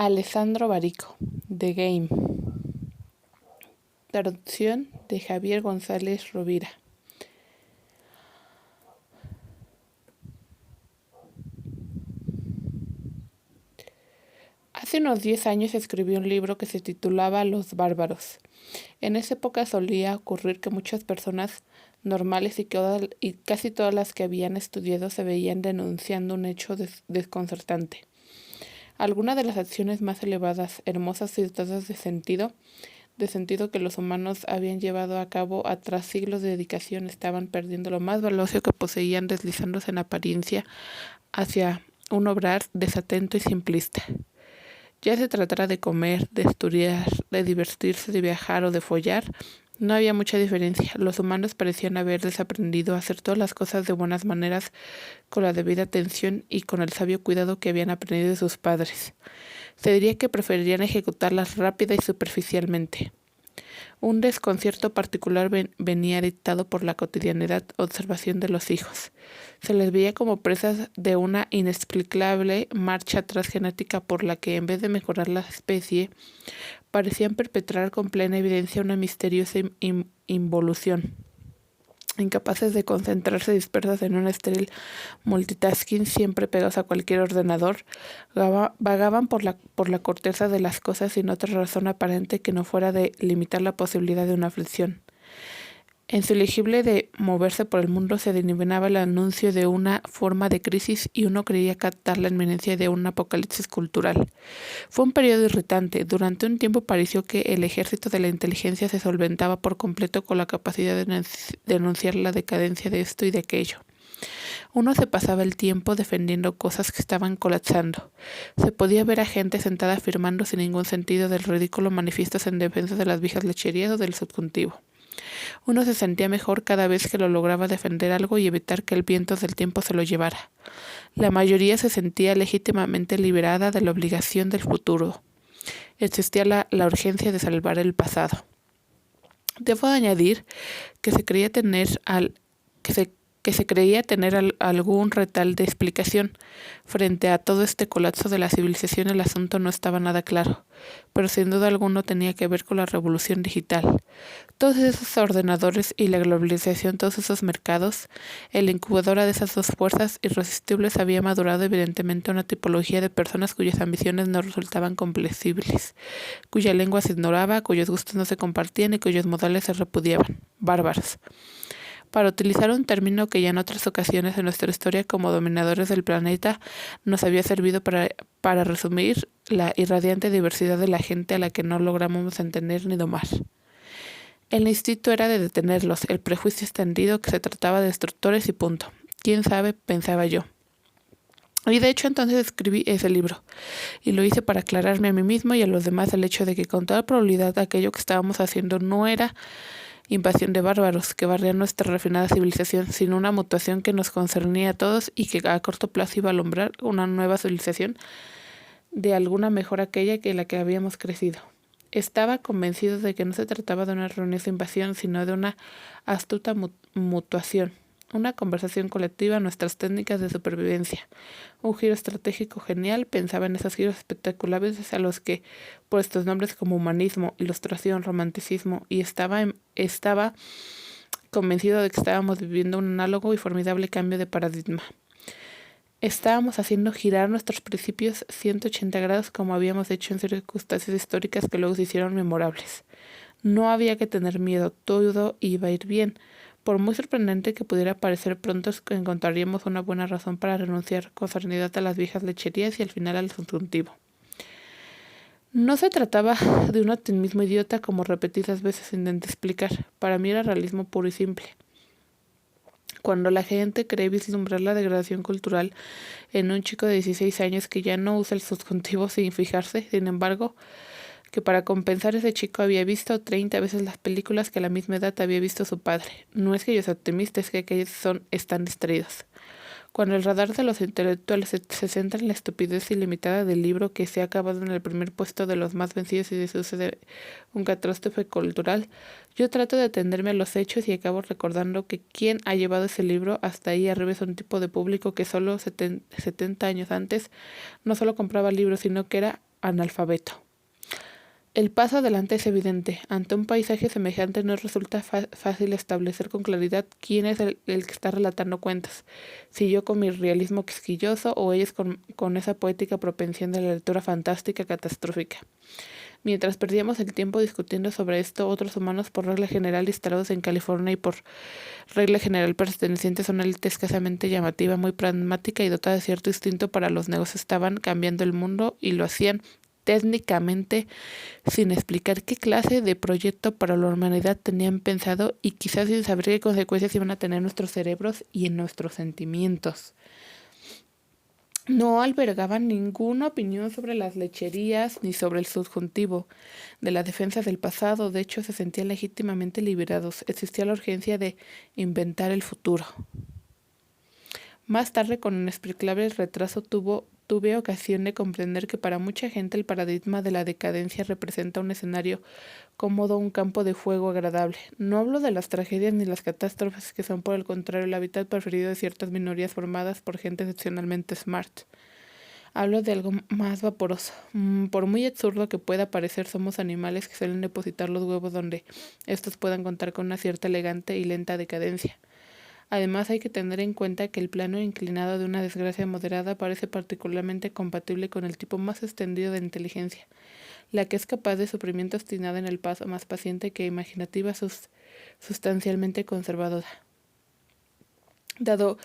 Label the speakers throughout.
Speaker 1: Alessandro Barico, The Game. Traducción de Javier González Rovira. Hace unos 10 años escribí un libro que se titulaba Los Bárbaros. En esa época solía ocurrir que muchas personas normales y casi todas las que habían estudiado se veían denunciando un hecho desconcertante. Algunas de las acciones más elevadas, hermosas y dotadas de sentido que los humanos habían llevado a cabo tras siglos de dedicación, estaban perdiendo lo más valioso que poseían, deslizándose en apariencia hacia un obrar desatento y simplista. Ya se tratara de comer, de estudiar, de divertirse, de viajar o de follar, no había mucha diferencia. Los humanos parecían haber desaprendido a hacer todas las cosas de buenas maneras, con la debida atención y con el sabio cuidado que habían aprendido de sus padres. Se diría que preferirían ejecutarlas rápida y superficialmente. Un desconcierto particular venía dictado por la cotidianidad observación de los hijos. Se les veía como presas de una inexplicable marcha transgenética por la que, en vez de mejorar la especie, parecían perpetrar con plena evidencia una misteriosa involución. Incapaces de concentrarse, dispersas en un estéril multitasking, siempre pegados a cualquier ordenador, vagaban por la corteza de las cosas sin otra razón aparente que no fuera de limitar la posibilidad de una aflicción. En su ilegible de moverse por el mundo se adivinaba el anuncio de una forma de crisis y uno creía captar la inminencia de un apocalipsis cultural. Fue un periodo irritante. Durante un tiempo pareció que el ejército de la inteligencia se solventaba por completo con la capacidad de denunciar la decadencia de esto y de aquello. Uno se pasaba el tiempo defendiendo cosas que estaban colapsando. Se podía ver a gente sentada afirmando sin ningún sentido del ridículo manifiestos en defensa de las viejas lecherías o del subjuntivo. Uno se sentía mejor cada vez que lo lograba defender algo y evitar que el viento del tiempo se lo llevara. La mayoría se sentía legítimamente liberada de la obligación del futuro. Existía la urgencia de salvar el pasado. Debo añadir que se creía tener algún retal de explicación. Frente a todo este colapso de la civilización, el asunto no estaba nada claro, pero sin duda alguno tenía que ver con la revolución digital. Todos esos ordenadores y la globalización, todos esos mercados, la incubadora de esas dos fuerzas irresistibles había madurado evidentemente una tipología de personas cuyas ambiciones no resultaban comprensibles, cuya lengua se ignoraba, cuyos gustos no se compartían y cuyos modales se repudiaban. Bárbaros. Para utilizar un término que ya en otras ocasiones en nuestra historia como dominadores del planeta nos había servido para resumir la irradiante diversidad de la gente a la que no logramos entender ni domar. El instinto era de detenerlos, el prejuicio extendido que se trataba de destructores y punto. ¿Quién sabe?, pensaba yo. Y de hecho entonces escribí ese libro, y lo hice para aclararme a mí mismo y a los demás el hecho de que con toda probabilidad aquello que estábamos haciendo no era invasión de bárbaros que barrían nuestra refinada civilización, sino una mutación que nos concernía a todos y que a corto plazo iba a alumbrar una nueva civilización de alguna mejor aquella que la que habíamos crecido. Estaba convencido de que no se trataba de una errónea invasión, sino de una astuta mutuación, una conversación colectiva, nuestras técnicas de supervivencia, un giro estratégico genial. Pensaba en esos giros espectaculares a los que, por estos nombres como humanismo, ilustración, romanticismo, y estaba convencido de que estábamos viviendo un análogo y formidable cambio de paradigma. Estábamos haciendo girar nuestros principios 180 grados como habíamos hecho en circunstancias históricas que luego se hicieron memorables. No había que tener miedo, todo iba a ir bien. Por muy sorprendente que pudiera parecer, pronto encontraríamos una buena razón para renunciar con serenidad a las viejas lecherías y al final al subjuntivo. No se trataba de un optimismo idiota como repetidas veces intenté explicar. Para mí era realismo puro y simple. Cuando la gente cree vislumbrar la degradación cultural en un chico de 16 años que ya no usa el subjuntivo sin fijarse, sin embargo, que para compensar ese chico había visto 30 veces las películas que a la misma edad había visto su padre. No es que yo sea optimista, es que aquellos están distraídos. Cuando el radar de los intelectuales se centra en la estupidez ilimitada del libro que se ha acabado en el primer puesto de los más vencidos y se sucede un catástrofe cultural, yo trato de atenderme a los hechos y acabo recordando que quien ha llevado ese libro hasta ahí arriba es un tipo de público que solo 70 años antes no solo compraba libros, sino que era analfabeto. El paso adelante es evidente. Ante un paisaje semejante no resulta fácil establecer con claridad quién es el que está relatando cuentos, si yo con mi realismo quisquilloso o ellos con esa poética propensión de la lectura fantástica catastrófica. Mientras perdíamos el tiempo discutiendo sobre esto, otros humanos por regla general instalados en California y por regla general pertenecientes a una élite escasamente llamativa, muy pragmática y dotada de cierto instinto para los negocios, estaban cambiando el mundo y lo hacían técnicamente sin explicar qué clase de proyecto para la humanidad tenían pensado y quizás sin saber qué consecuencias iban a tener nuestros cerebros y en nuestros sentimientos. No albergaban ninguna opinión sobre las lecherías ni sobre el subjuntivo de la defensa del pasado. De hecho, se sentían legítimamente liberados. Existía la urgencia de inventar el futuro. Más tarde, con inexplicable retraso, tuve ocasión de comprender que para mucha gente el paradigma de la decadencia representa un escenario cómodo, un campo de juego agradable. No hablo de las tragedias ni las catástrofes, que son por el contrario el hábitat preferido de ciertas minorías formadas por gente excepcionalmente smart. Hablo de algo más vaporoso. Por muy absurdo que pueda parecer, somos animales que suelen depositar los huevos donde estos puedan contar con una cierta elegante y lenta decadencia. Además, hay que tener en cuenta que el plano inclinado de una desgracia moderada parece particularmente compatible con el tipo más extendido de inteligencia, la que es capaz de sufrimiento obstinado en el paso más paciente que imaginativa, sustancialmente conservadora. Dado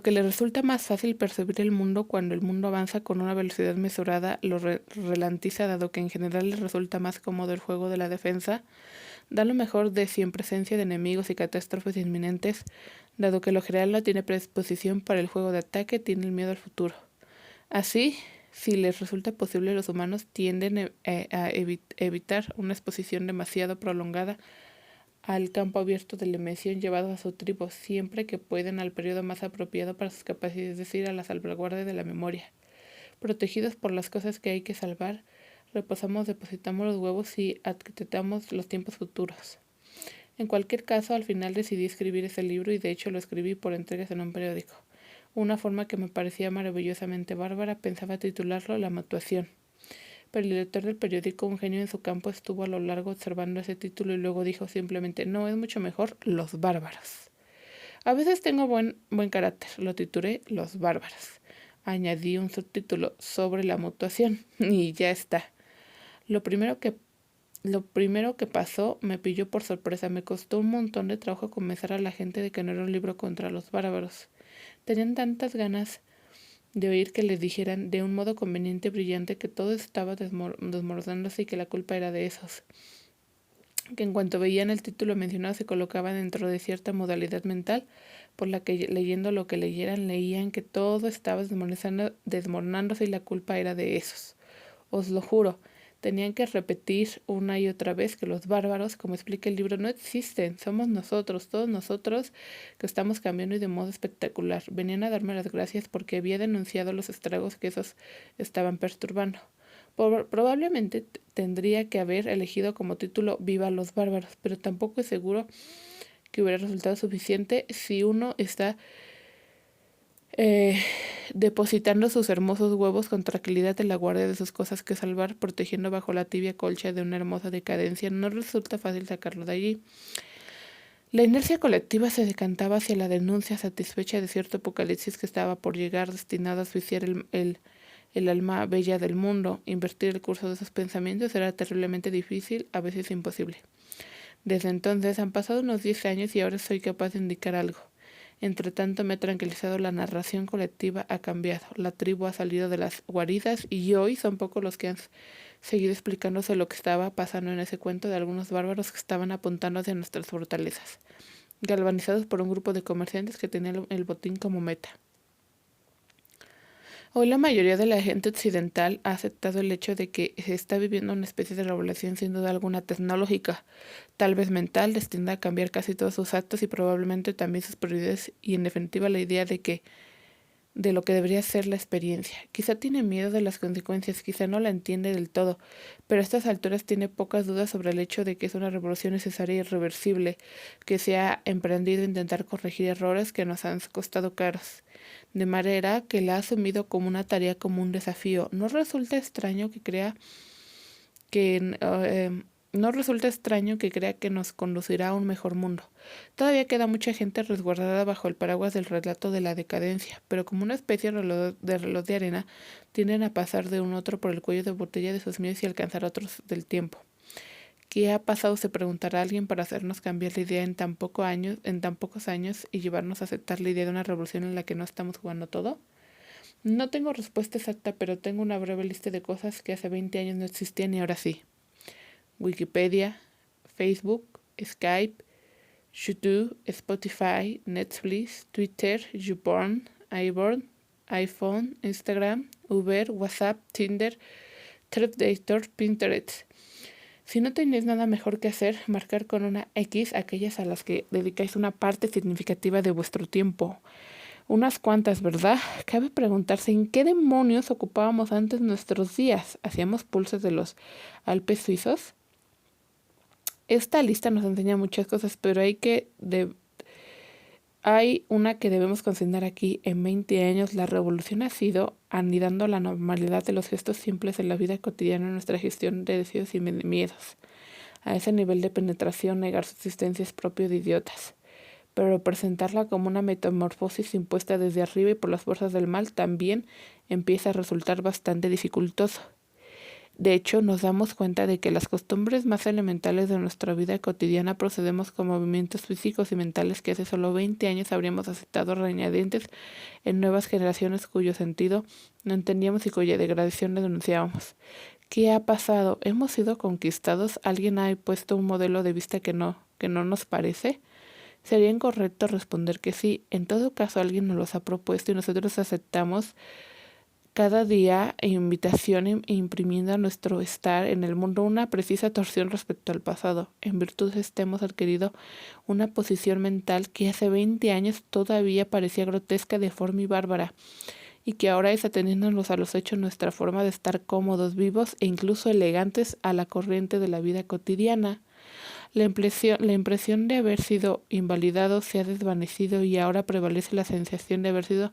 Speaker 1: que le resulta más fácil percibir el mundo cuando el mundo avanza con una velocidad mesurada, lo ralentiza, dado que en general le resulta más cómodo el juego de la defensa, da lo mejor de sí en presencia de enemigos y catástrofes inminentes, dado que lo general no tiene predisposición para el juego de ataque, tiene el miedo al futuro. Así, si les resulta posible, los humanos tienden a evitar una exposición demasiado prolongada al campo abierto de la invención, llevados a su tribu siempre que pueden al periodo más apropiado para sus capacidades, es decir, a la salvaguardia de la memoria. Protegidos por las cosas que hay que salvar, depositamos los huevos y arquitectamos los tiempos futuros. En cualquier caso, al final decidí escribir ese libro y de hecho lo escribí por entregas en un periódico. Una forma que me parecía maravillosamente bárbara, pensaba titularlo La Mutuación. Pero el director del periódico, un genio en su campo, estuvo a lo largo observando ese título y luego dijo simplemente, no, es mucho mejor Los Bárbaros. A veces tengo buen carácter, lo titulé Los Bárbaros. Añadí un subtítulo sobre la mutuación y ya está. Lo primero que pasó me pilló por sorpresa. Me costó un montón de trabajo convencer a la gente de que no era un libro contra los bárbaros. Tenían tantas ganas de oír que les dijeran de un modo conveniente y brillante que todo estaba desmoronándose y que la culpa era de esos, que en cuanto veían el título mencionado se colocaban dentro de cierta modalidad mental por la que leyendo lo que leyeran leían que todo estaba desmoronándose y la culpa era de esos. Os lo juro, tenían que repetir una y otra vez que los bárbaros, como explica el libro, no existen, somos nosotros, todos nosotros que estamos cambiando y de modo espectacular. Venían a darme las gracias porque había denunciado los estragos que esos estaban perturbando. Probablemente tendría que haber elegido como título Viva los bárbaros, pero tampoco es seguro que hubiera resultado suficiente si uno está depositando sus hermosos huevos con tranquilidad en la guardia de sus cosas que salvar, protegiendo bajo la tibia colcha de una hermosa decadencia. No resulta fácil sacarlo de allí. La inercia colectiva se decantaba hacia la denuncia satisfecha de cierto apocalipsis que estaba por llegar, destinado a asfixiar el alma bella del mundo. Invertir el curso de sus pensamientos era terriblemente difícil, a veces imposible. Desde entonces han pasado unos 10 años y ahora soy capaz de indicar algo. Entre tanto me he tranquilizado, la narración colectiva ha cambiado, la tribu ha salido de las guaridas y hoy son pocos los que han seguido explicándose lo que estaba pasando en ese cuento de algunos bárbaros que estaban apuntando hacia nuestras fortalezas, galvanizados por un grupo de comerciantes que tenían el botín como meta. Hoy la mayoría de la gente occidental ha aceptado el hecho de que se está viviendo una especie de revolución sin duda alguna tecnológica, tal vez mental, destinada a cambiar casi todos sus actos y probablemente también sus prioridades y en definitiva la idea de lo que debería ser la experiencia. Quizá tiene miedo de las consecuencias, quizá no la entiende del todo, pero a estas alturas tiene pocas dudas sobre el hecho de que es una revolución necesaria e irreversible, que se ha emprendido a intentar corregir errores que nos han costado caros. de manera que la ha asumido como una tarea, como un desafío. No resulta extraño que crea que nos conducirá a un mejor mundo. Todavía queda mucha gente resguardada bajo el paraguas del relato de la decadencia, pero como una especie de reloj de arena, tienden a pasar de un otro por el cuello de botella de sus miedos y alcanzar otros del tiempo. ¿Qué ha pasado?, se preguntará alguien, para hacernos cambiar la idea en tan pocos años y llevarnos a aceptar la idea de una revolución en la que no estamos jugando todo. No tengo respuesta exacta, pero tengo una breve lista de cosas que hace 20 años no existían y ahora sí. Wikipedia, Facebook, Skype, YouTube, Spotify, Netflix, Twitter, YouPorn, iBorn, iPhone, Instagram, Uber, WhatsApp, Tinder, TripAdvisor, Pinterest. Si no tenéis nada mejor que hacer, marcar con una X aquellas a las que dedicáis una parte significativa de vuestro tiempo. Unas cuantas, ¿verdad? Cabe preguntarse en qué demonios ocupábamos antes nuestros días. ¿Hacíamos pulsos de los Alpes suizos? Esta lista nos enseña muchas cosas, pero hay una que debemos considerar aquí. En 20 años la revolución ha sido anidando la normalidad de los gestos simples en la vida cotidiana en nuestra gestión de deseos y miedos. A ese nivel de penetración, negar su existencia es propio de idiotas. Pero presentarla como una metamorfosis impuesta desde arriba y por las fuerzas del mal también empieza a resultar bastante dificultoso. De hecho, nos damos cuenta de que las costumbres más elementales de nuestra vida cotidiana procedemos con movimientos físicos y mentales que hace solo 20 años habríamos aceptado reñadientes en nuevas generaciones cuyo sentido no entendíamos y cuya degradación le denunciábamos. ¿Qué ha pasado? ¿Hemos sido conquistados? ¿Alguien ha puesto un modelo de vista que no nos parece? Sería incorrecto responder que sí. En todo caso, alguien nos los ha propuesto y nosotros aceptamos cada día invitación imprimiendo a nuestro estar en el mundo una precisa torsión respecto al pasado. En virtud de este hemos adquirido una posición mental que hace 20 años todavía parecía grotesca, deforme y bárbara, y que ahora es, ateniéndonos a los hechos, nuestra forma de estar cómodos, vivos e incluso elegantes a la corriente de la vida cotidiana. La impresión de haber sido invalidado se ha desvanecido y ahora prevalece la sensación de haber sido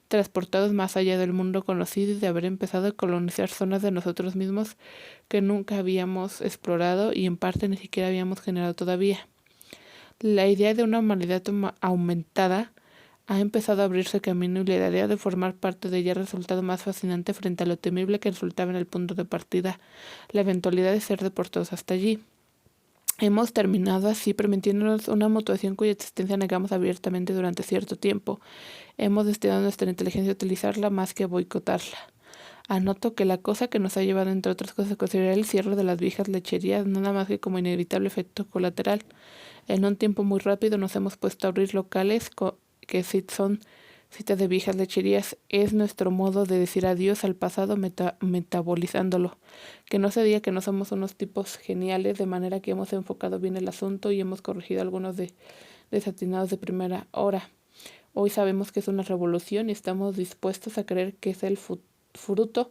Speaker 1: transportados más allá del mundo conocido y de haber empezado a colonizar zonas de nosotros mismos que nunca habíamos explorado y en parte ni siquiera habíamos generado todavía. La idea de una humanidad aumentada ha empezado a abrirse camino y la idea de formar parte de ella ha resultado más fascinante frente a lo temible que resultaba en el punto de partida, la eventualidad de ser deportados hasta allí. Hemos terminado así permitiéndonos una mutuación cuya existencia negamos abiertamente durante cierto tiempo. Hemos destinado nuestra inteligencia a utilizarla más que a boicotarla. Anoto que la cosa que nos ha llevado, entre otras cosas, a considerar el cierre de las viejas lecherías nada más que como inevitable efecto colateral. En un tiempo muy rápido nos hemos puesto a abrir locales que sí son citas de viejas lecherías. Es nuestro modo de decir adiós al pasado metabolizándolo. Que no se diga que no somos unos tipos geniales, de manera que hemos enfocado bien el asunto y hemos corregido algunos desatinados de primera hora. Hoy sabemos que es una revolución y estamos dispuestos a creer que es el fruto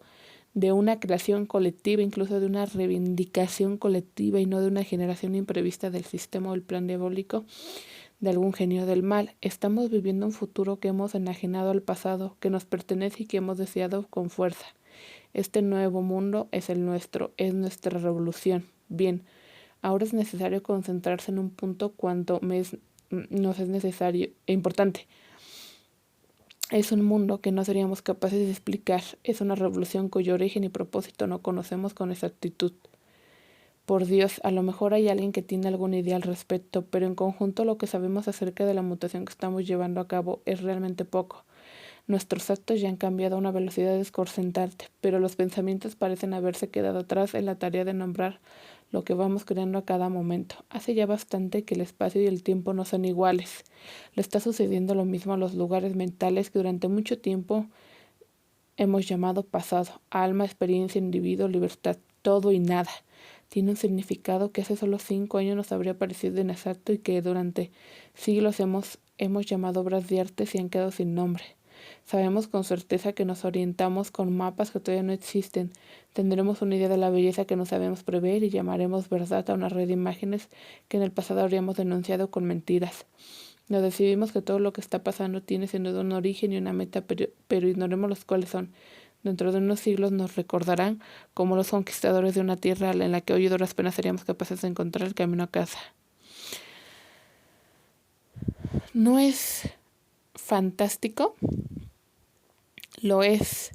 Speaker 1: de una creación colectiva, incluso de una reivindicación colectiva y no de una generación imprevista del sistema o el plan diabólico de algún genio del mal. Estamos viviendo un futuro que hemos enajenado al pasado, que nos pertenece y que hemos deseado con fuerza. Este nuevo mundo es el nuestro, es nuestra revolución. Bien, ahora es necesario concentrarse en un punto cuanto nos es necesario e importante. Es un mundo que no seríamos capaces de explicar. Es una revolución cuyo origen y propósito no conocemos con exactitud. Por Dios, a lo mejor hay alguien que tiene alguna idea al respecto, pero en conjunto lo que sabemos acerca de la mutación que estamos llevando a cabo es realmente poco. Nuestros actos ya han cambiado a una velocidad desconcertante, pero los pensamientos parecen haberse quedado atrás en la tarea de nombrar lo que vamos creando a cada momento. Hace ya bastante que el espacio y el tiempo no son iguales. Le está sucediendo lo mismo a los lugares mentales que durante mucho tiempo hemos llamado pasado. Alma, experiencia, individuo, libertad, todo y nada. Tiene un significado que hace solo 5 años nos habría parecido inexacto y que durante siglos hemos llamado obras de arte y han quedado sin nombre. Sabemos con certeza que nos orientamos con mapas que todavía no existen. Tendremos una idea de la belleza que no sabemos prever y llamaremos verdad a una red de imágenes que en el pasado habríamos denunciado con mentiras. Nos decidimos que todo lo que está pasando tiene sin duda un origen y una meta, pero ignoremos los cuáles son. Dentro de unos siglos nos recordarán como los conquistadores de una tierra en la que hoy duras penas seríamos capaces de encontrar el camino a casa. ¿No es fantástico? Lo es.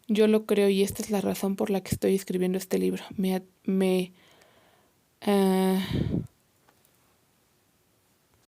Speaker 1: Yo lo creo y esta es la razón por la que estoy escribiendo este libro.